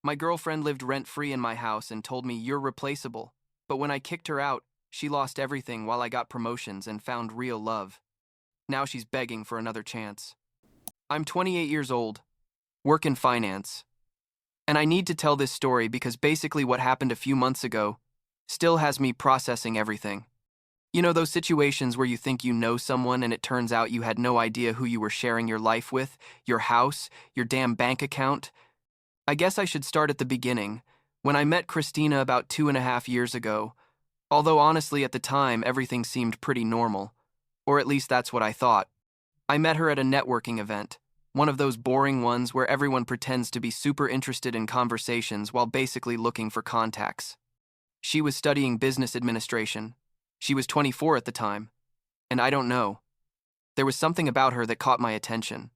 My girlfriend lived rent-free in my house and told me you're replaceable. But when I kicked her out, she lost everything while I got promotions and found real love. Now she's begging for another chance. I'm 28 years old, work in finance. And I need to tell this story because basically what happened a few months ago still has me processing everything. You know those situations where you think you know someone and it turns out you had no idea who you were sharing your life with, your house, your damn bank account? I guess I should start at the beginning, when I met Christina about 2.5 years ago, although honestly at the time everything seemed pretty normal, or at least that's what I thought. I met her at a networking event, one of those boring ones where everyone pretends to be super interested in conversations while basically looking for contacts. She was studying business administration. She was 24 at the time, and I don't know. There was something about her that caught my attention.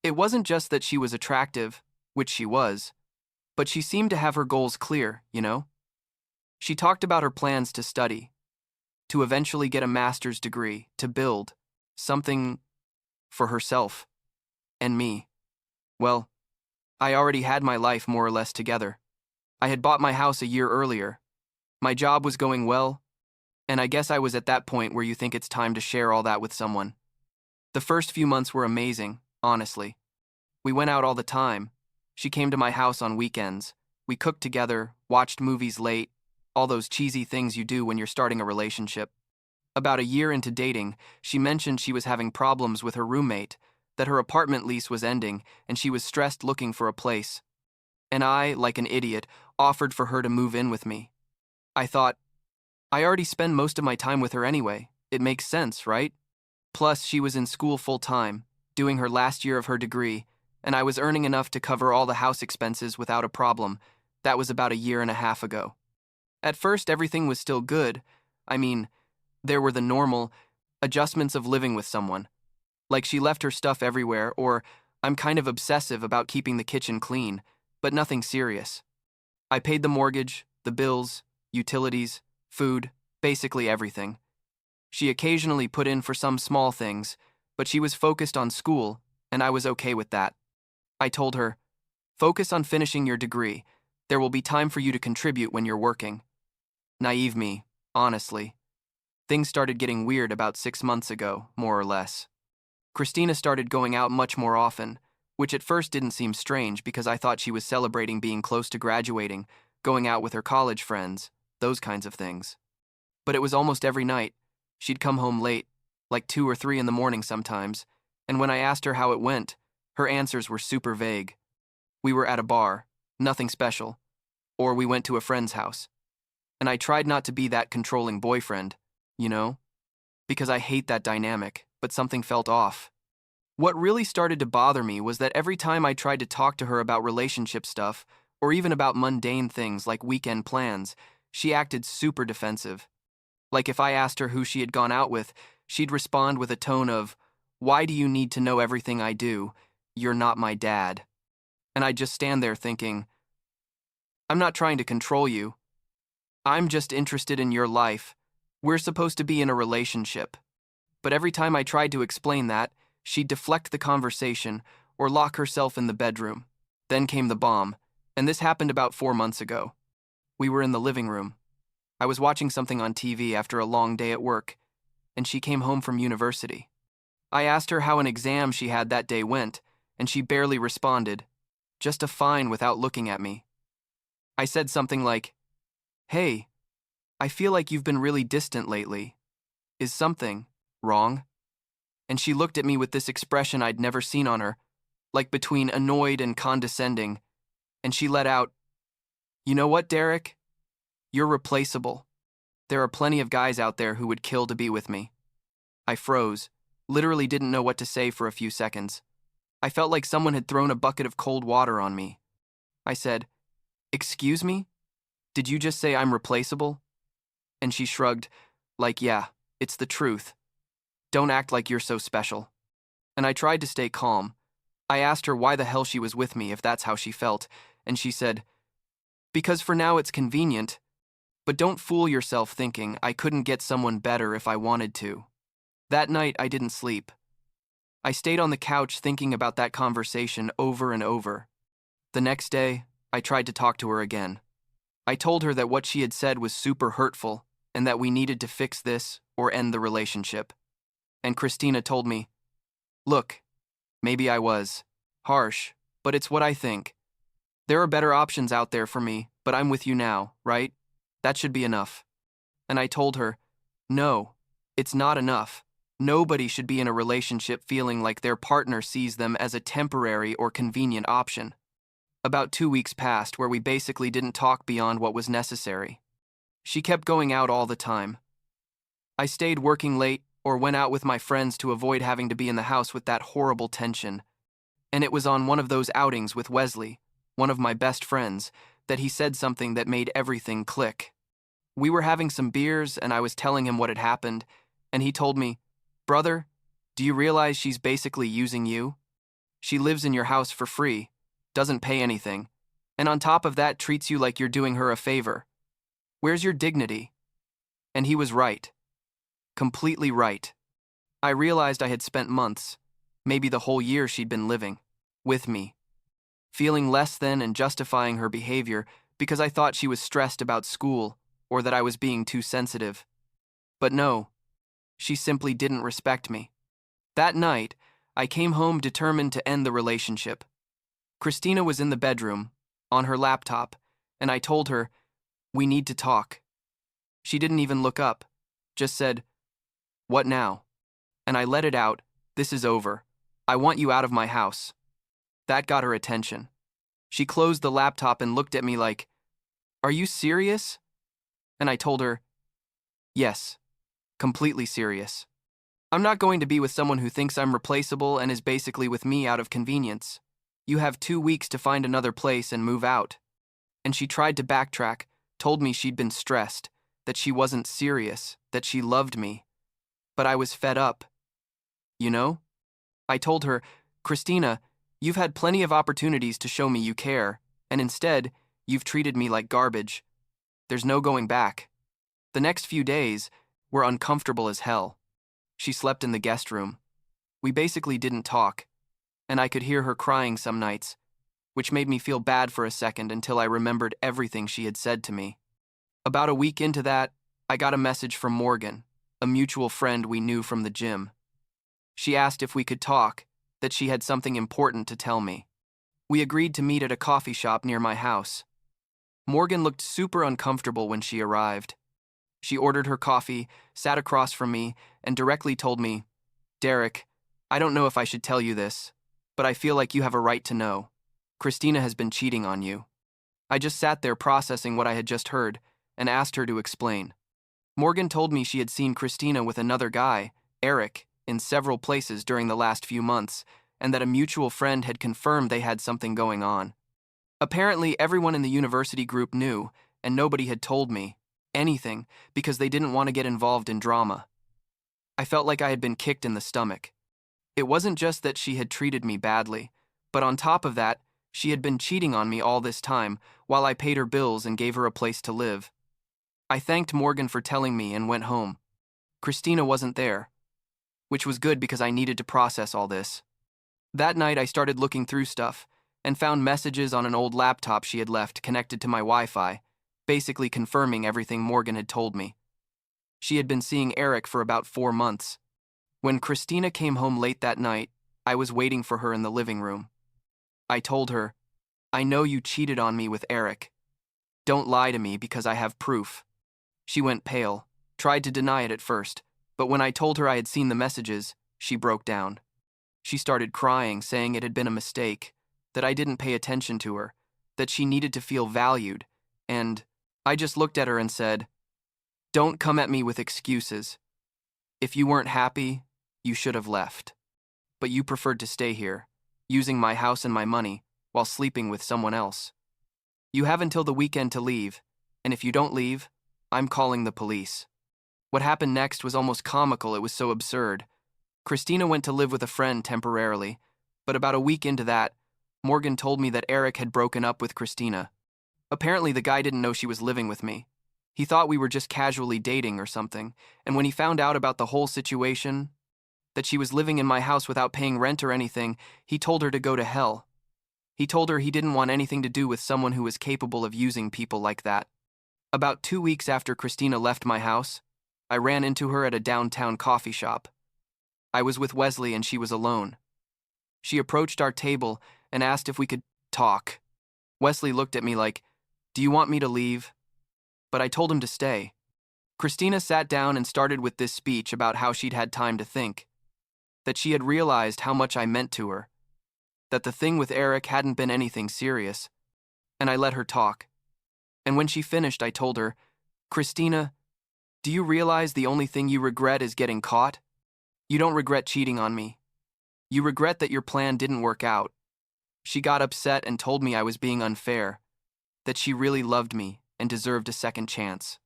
It wasn't just that she was attractive, which she was, but she seemed to have her goals clear, you know? She talked about her plans to study, to eventually get a master's degree, to build something for herself and me. Well, I already had my life more or less together. I had bought my house a year earlier. My job was going well, and I guess I was at that point where you think it's time to share all that with someone. The first few months were amazing, honestly. We went out all the time. She came to my house on weekends. We cooked together, watched movies late, all those cheesy things you do when you're starting a relationship. About a year into dating, she mentioned she was having problems with her roommate, that her apartment lease was ending, and she was stressed looking for a place. And I, like an idiot, offered for her to move in with me. I thought, I already spend most of my time with her anyway. It makes sense, right? Plus, she was in school full-time, doing her last year of her degree, and I was earning enough to cover all the house expenses without a problem. That was about a year and a half ago. At first, everything was still good. I mean, there were the normal adjustments of living with someone. Like she left her stuff everywhere, or I'm kind of obsessive about keeping the kitchen clean, but nothing serious. I paid the mortgage, the bills, utilities, food, basically everything. She occasionally put in for some small things, but she was focused on school, and I was okay with that. I told her, focus on finishing your degree. There will be time for you to contribute when you're working. Naive me, honestly. Things started getting weird about 6 months ago, more or less. Christina started going out much more often, which at first didn't seem strange because I thought she was celebrating being close to graduating, going out with her college friends, those kinds of things. But it was almost every night. She'd come home late, like 2 or 3 in the morning sometimes, and when I asked her how it went, her answers were super vague. We were at a bar, nothing special, or we went to a friend's house. And I tried not to be that controlling boyfriend, you know? Because I hate that dynamic, but something felt off. What really started to bother me was that every time I tried to talk to her about relationship stuff, or even about mundane things like weekend plans, she acted super defensive. Like if I asked her who she had gone out with, she'd respond with a tone of, "Why do you need to know everything I do? You're not my dad." And I'd just stand there thinking, I'm not trying to control you. I'm just interested in your life. We're supposed to be in a relationship. But every time I tried to explain that, she'd deflect the conversation or lock herself in the bedroom. Then came the bomb, and this happened about 4 months ago. We were in the living room. I was watching something on TV after a long day at work, and she came home from university. I asked her how an exam she had that day went, and she barely responded, just a fine without looking at me. I said something like, "Hey, I feel like you've been really distant lately. Is something wrong?" And she looked at me with this expression I'd never seen on her, like between annoyed and condescending, and she let out, "You know what, Derek? You're replaceable. There are plenty of guys out there who would kill to be with me." I froze, literally didn't know what to say for a few seconds. I felt like someone had thrown a bucket of cold water on me. I said, "Excuse me? Did you just say I'm replaceable?" And she shrugged, like, "Yeah, it's the truth. Don't act like you're so special." And I tried to stay calm. I asked her why the hell she was with me if that's how she felt, and she said, "Because for now it's convenient, but don't fool yourself thinking I couldn't get someone better if I wanted to." That night I didn't sleep. I stayed on the couch thinking about that conversation over and over. The next day, I tried to talk to her again. I told her that what she had said was super hurtful and that we needed to fix this or end the relationship. And Christina told me, look, maybe I was harsh, but it's what I think. There are better options out there for me, but I'm with you now, right? That should be enough. And I told her, no, it's not enough. Nobody should be in a relationship feeling like their partner sees them as a temporary or convenient option. About 2 weeks passed where we basically didn't talk beyond what was necessary. She kept going out all the time. I stayed working late or went out with my friends to avoid having to be in the house with that horrible tension. And it was on one of those outings with Wesley, one of my best friends, that he said something that made everything click. We were having some beers and I was telling him what had happened, and he told me, brother, do you realize she's basically using you? She lives in your house for free, doesn't pay anything, and on top of that treats you like you're doing her a favor. Where's your dignity? And he was right. Completely right. I realized I had spent months, maybe the whole year she'd been living, with me, feeling less than and justifying her behavior because I thought she was stressed about school or that I was being too sensitive. But no, she simply didn't respect me. That night, I came home determined to end the relationship. Christina was in the bedroom, on her laptop, and I told her, we need to talk. She didn't even look up, just said, what now? And I let it out, this is over. I want you out of my house. That got her attention. She closed the laptop and looked at me like, are you serious? And I told her, yes, completely serious. I'm not going to be with someone who thinks I'm replaceable and is basically with me out of convenience. You have 2 weeks to find another place and move out. And she tried to backtrack, told me she'd been stressed, that she wasn't serious, that she loved me. But I was fed up. You know? I told her, Christina, you've had plenty of opportunities to show me you care, and instead, you've treated me like garbage. There's no going back. The next few days were uncomfortable as hell. She slept in the guest room. We basically didn't talk, and I could hear her crying some nights, which made me feel bad for a second until I remembered everything she had said to me. About a week into that, I got a message from Morgan, a mutual friend we knew from the gym. She asked if we could talk, that she had something important to tell me. We agreed to meet at a coffee shop near my house. Morgan looked super uncomfortable when she arrived. She ordered her coffee, sat across from me, and directly told me, Derek, I don't know if I should tell you this, but I feel like you have a right to know. Christina has been cheating on you. I just sat there processing what I had just heard and asked her to explain. Morgan told me she had seen Christina with another guy, Eric, in several places during the last few months, and that a mutual friend had confirmed they had something going on. Apparently, everyone in the university group knew, and nobody had told me anything because they didn't want to get involved in drama. I felt like I had been kicked in the stomach. It wasn't just that she had treated me badly, but on top of that, she had been cheating on me all this time while I paid her bills and gave her a place to live. I thanked Morgan for telling me and went home. Christina wasn't there, which was good because I needed to process all this. That night I started looking through stuff and found messages on an old laptop she had left connected to my Wi-Fi, basically confirming everything Morgan had told me. She had been seeing Eric for about 4 months. When Christina came home late that night, I was waiting for her in the living room. I told her, I know you cheated on me with Eric. Don't lie to me because I have proof. She went pale, tried to deny it at first, but when I told her I had seen the messages, she broke down. She started crying, saying it had been a mistake, that I didn't pay attention to her, that she needed to feel valued, and I just looked at her and said, don't come at me with excuses. If you weren't happy, you should have left. But you preferred to stay here, using my house and my money, while sleeping with someone else. You have until the weekend to leave, and if you don't leave, I'm calling the police. What happened next was almost comical, it was so absurd. Christina went to live with a friend temporarily, but about a week into that, Morgan told me that Eric had broken up with Christina. Apparently the guy didn't know she was living with me. He thought we were just casually dating or something, and when he found out about the whole situation, that she was living in my house without paying rent or anything, he told her to go to hell. He told her he didn't want anything to do with someone who was capable of using people like that. About 2 weeks after Christina left my house, I ran into her at a downtown coffee shop. I was with Wesley and she was alone. She approached our table and asked if we could talk. Wesley looked at me like, "Do you want me to leave?" But I told him to stay. Christina sat down and started with this speech about how she'd had time to think, that she had realized how much I meant to her, that the thing with Eric hadn't been anything serious, and I let her talk. And when she finished, I told her, "Christina, do you realize the only thing you regret is getting caught? You don't regret cheating on me. You regret that your plan didn't work out." She got upset and told me I was being unfair, that she really loved me and deserved a second chance.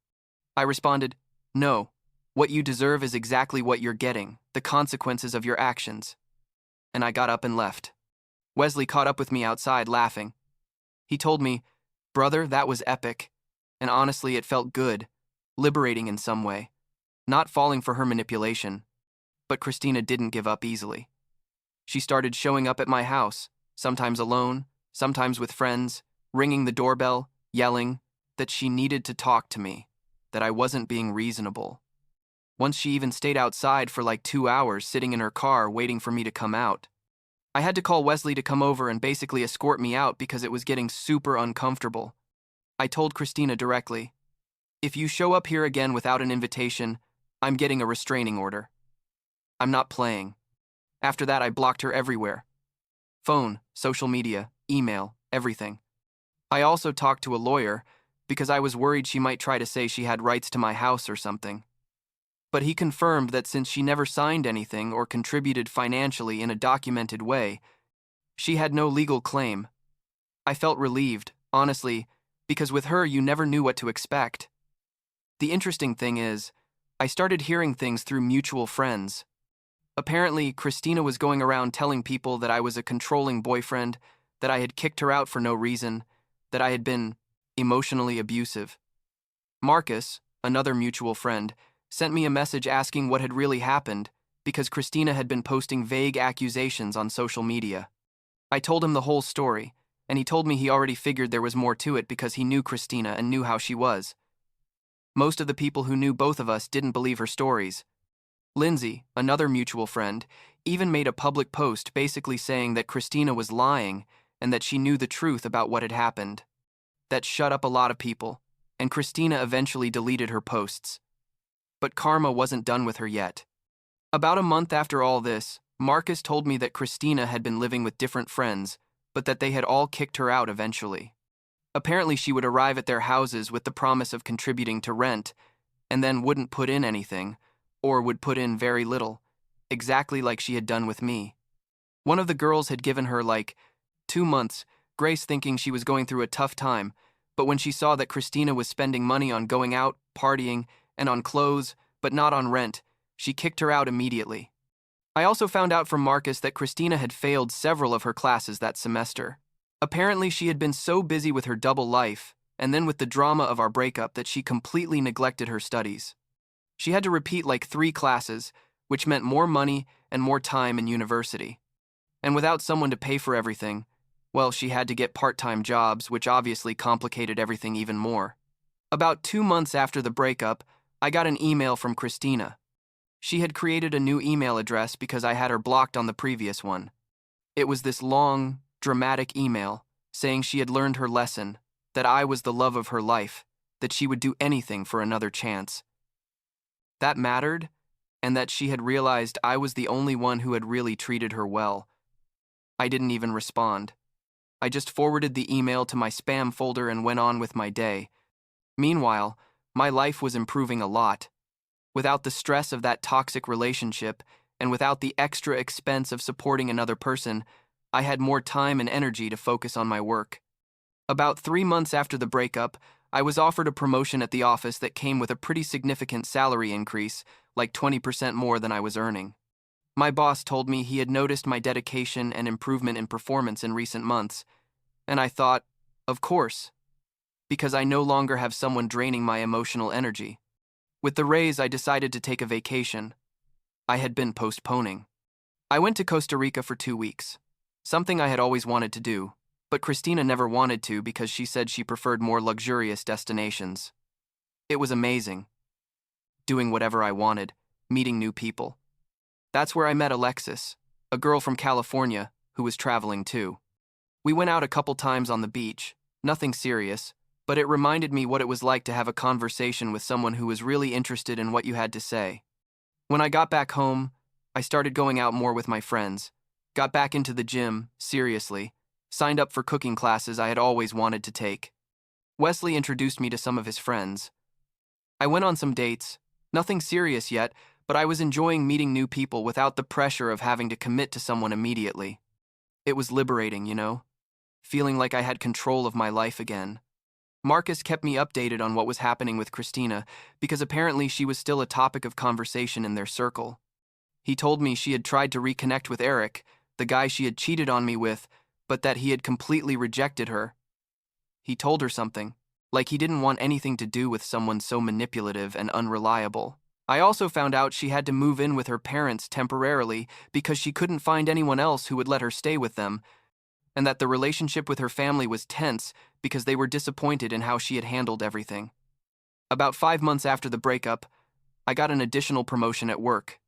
I responded, "No, what you deserve is exactly what you're getting, the consequences of your actions." And I got up and left. Wesley caught up with me outside, laughing. He told me, "Brother, that was epic. And honestly, it felt good, liberating in some way, not falling for her manipulation." But Christina didn't give up easily. She started showing up at my house, sometimes alone, sometimes with friends, ringing the doorbell, yelling that she needed to talk to me, that I wasn't being reasonable. Once she even stayed outside for like 2 hours sitting in her car waiting for me to come out. I had to call Wesley to come over and basically escort me out because it was getting super uncomfortable. I told Christina directly, "If you show up here again without an invitation, I'm getting a restraining order." I'm not playing. After that, I blocked her everywhere. Phone, social media, email, everything. I also talked to a lawyer because I was worried she might try to say she had rights to my house or something. But he confirmed that since she never signed anything or contributed financially in a documented way, she had no legal claim. I felt relieved, honestly, because with her you never knew what to expect. The interesting thing is, I started hearing things through mutual friends. Apparently, Christina was going around telling people that I was a controlling boyfriend, that I had kicked her out for no reason, that I had been emotionally abusive. Marcus, another mutual friend, sent me a message asking what had really happened because Christina had been posting vague accusations on social media. I told him the whole story, and he told me he already figured there was more to it because he knew Christina and knew how she was. Most of the people who knew both of us didn't believe her stories. Lindsay, another mutual friend, even made a public post basically saying that Christina was lying and that she knew the truth about what had happened. That shut up a lot of people, and Christina eventually deleted her posts. But karma wasn't done with her yet. About a month after all this, Marcus told me that Christina had been living with different friends, but that they had all kicked her out eventually. Apparently she would arrive at their houses with the promise of contributing to rent, and then wouldn't put in anything, or would put in very little, exactly like she had done with me. One of the girls had given her 2 months, grace, thinking she was going through a tough time, but when she saw that Christina was spending money on going out, partying, and on clothes, but not on rent, she kicked her out immediately. I also found out from Marcus that Christina had failed several of her classes that semester. Apparently she had been so busy with her double life, and then with the drama of our breakup, that she completely neglected her studies. She had to repeat 3 classes, which meant more money and more time in university. And without someone to pay for everything, well, she had to get part-time jobs, which obviously complicated everything even more. About 2 months after the breakup, I got an email from Christina. She had created a new email address because I had her blocked on the previous one. It was this long, dramatic email saying she had learned her lesson, that I was the love of her life, that she would do anything for another chance. That mattered, and that she had realized I was the only one who had really treated her well. I didn't even respond. I just forwarded the email to my spam folder and went on with my day. Meanwhile, my life was improving a lot. Without the stress of that toxic relationship, and without the extra expense of supporting another person, I had more time and energy to focus on my work. About 3 months after the breakup, I was offered a promotion at the office that came with a pretty significant salary increase, 20% more than I was earning. My boss told me he had noticed my dedication and improvement in performance in recent months, and I thought, of course, because I no longer have someone draining my emotional energy. With the raise, I decided to take a vacation. I had been postponing. I went to Costa Rica for 2 weeks, something I had always wanted to do. but Christina never wanted to because she said she preferred more luxurious destinations. It was amazing. Doing whatever I wanted, meeting new people. That's where I met Alexis, a girl from California who was traveling too. We went out a couple times on the beach, nothing serious, but it reminded me what it was like to have a conversation with someone who was really interested in what you had to say. When I got back home, I started going out more with my friends, got back into the gym, seriously, signed up for cooking classes I had always wanted to take. Wesley introduced me to some of his friends. I went on some dates, nothing serious yet, but I was enjoying meeting new people without the pressure of having to commit to someone immediately. It was liberating, feeling like I had control of my life again. Marcus kept me updated on what was happening with Christina because apparently she was still a topic of conversation in their circle. He told me she had tried to reconnect with Eric, the guy she had cheated on me with, but that he had completely rejected her. He told her something, like he didn't want anything to do with someone so manipulative and unreliable. I also found out she had to move in with her parents temporarily because she couldn't find anyone else who would let her stay with them, and that the relationship with her family was tense because they were disappointed in how she had handled everything. About 5 months after the breakup, I got an additional promotion at work.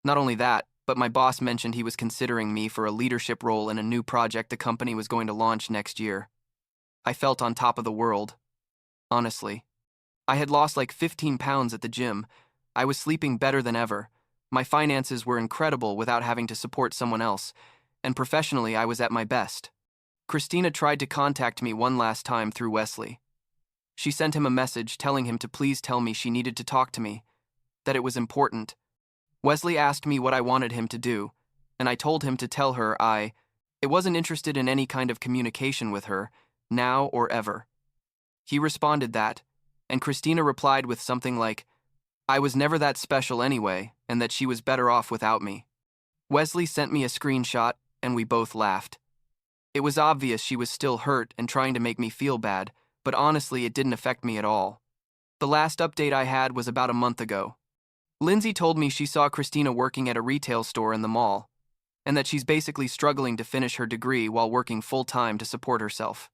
Not only that, but my boss mentioned he was considering me for a leadership role in a new project the company was going to launch next year. I felt on top of the world. Honestly. I had lost like 15 pounds at the gym. I was sleeping better than ever. My finances were incredible without having to support someone else, and professionally I was at my best. Christina tried to contact me one last time through Wesley. She sent him a message telling him to please tell me she needed to talk to me, that it was important. Wesley asked me what I wanted him to do, and I told him to tell her I wasn't interested in any kind of communication with her, now or ever. He responded that, and Christina replied with something like, I was never that special anyway, and that she was better off without me. Wesley sent me a screenshot, and we both laughed. It was obvious she was still hurt and trying to make me feel bad, but honestly it didn't affect me at all. The last update I had was about a month ago. Lindsay told me she saw Christina working at a retail store in the mall, and that she's basically struggling to finish her degree while working full-time to support herself.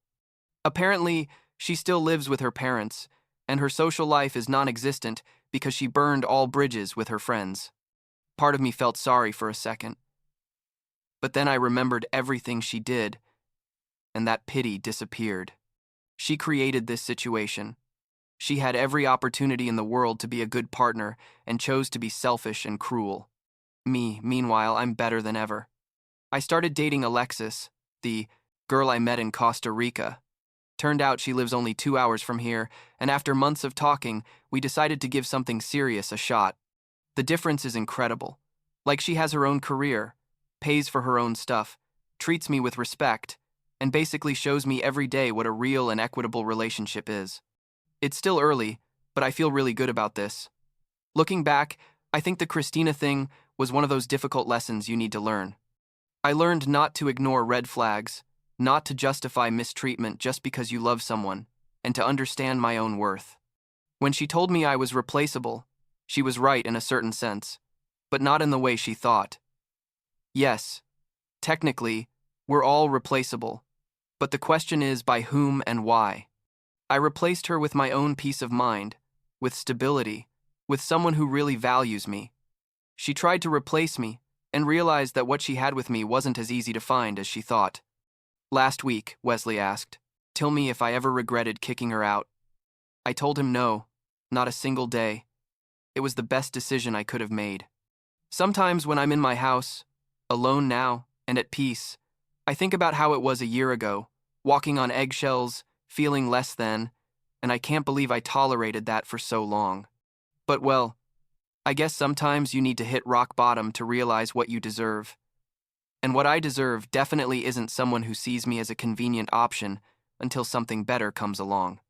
Apparently, she still lives with her parents, and her social life is non-existent because she burned all bridges with her friends. Part of me felt sorry for a second. But then I remembered everything she did, and that pity disappeared. She created this situation. She had every opportunity in the world to be a good partner and chose to be selfish and cruel. Me, meanwhile, I'm better than ever. I started dating Alexis, the girl I met in Costa Rica. Turned out she lives only 2 hours from here, and after months of talking, we decided to give something serious a shot. The difference is incredible. Like she has her own career, pays for her own stuff, treats me with respect, and basically shows me every day what a real and equitable relationship is. It's still early, but I feel really good about this. Looking back, I think the Christina thing was one of those difficult lessons you need to learn. I learned not to ignore red flags, not to justify mistreatment just because you love someone, and to understand my own worth. When she told me I was replaceable, she was right in a certain sense, but not in the way she thought. Yes, technically, we're all replaceable, but the question is by whom and why. I replaced her with my own peace of mind, with stability, with someone who really values me. She tried to replace me and realized that what she had with me wasn't as easy to find as she thought. Last week, Wesley asked, "Tell me if I ever regretted kicking her out." I told him no, not a single day. It was the best decision I could have made. Sometimes when I'm in my house, alone now, and at peace, I think about how it was a year ago, walking on eggshells, feeling less than, and I can't believe I tolerated that for so long. But well, I guess sometimes you need to hit rock bottom to realize what you deserve. And what I deserve definitely isn't someone who sees me as a convenient option until something better comes along.